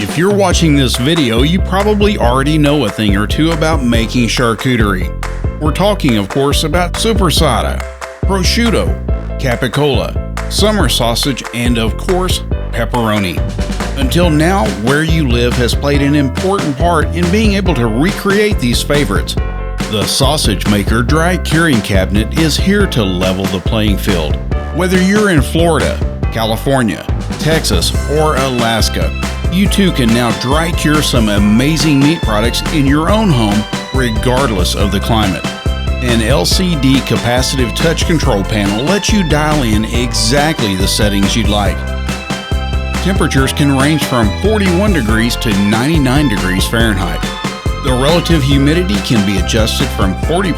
If you're watching this video, you probably already know a thing or two about making charcuterie. We're talking, of course, about Soppressata, prosciutto, capicola, summer sausage, and of course, pepperoni. Until now, where you live has played an important part in being able to recreate these favorites. The Sausage Maker Dry Curing Cabinet is here to level the playing field. Whether you're in Florida, California, Texas, or Alaska, you too can now dry cure some amazing meat products in your own home, regardless of the climate. An LCD capacitive touch control panel lets you dial in exactly the settings you'd like. Temperatures can range from 41 degrees to 99 degrees Fahrenheit. The relative humidity can be adjusted from 40%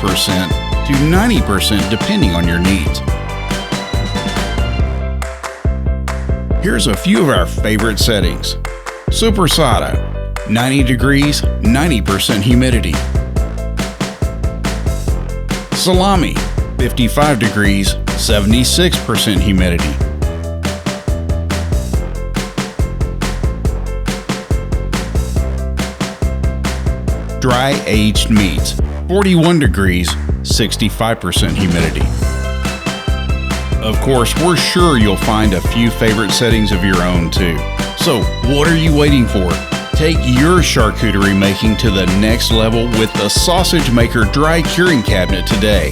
to 90% depending on your needs. Here's a few of our favorite settings. Soppressata, 90 degrees, 90% humidity. Salami, 55 degrees, 76% humidity. Dry aged meats, 41 degrees, 65% humidity. Of course, we're sure you'll find a few favorite settings of your own too. So, what are you waiting for? Take your charcuterie making to the next level with the Sausage Maker Dry Curing Cabinet today.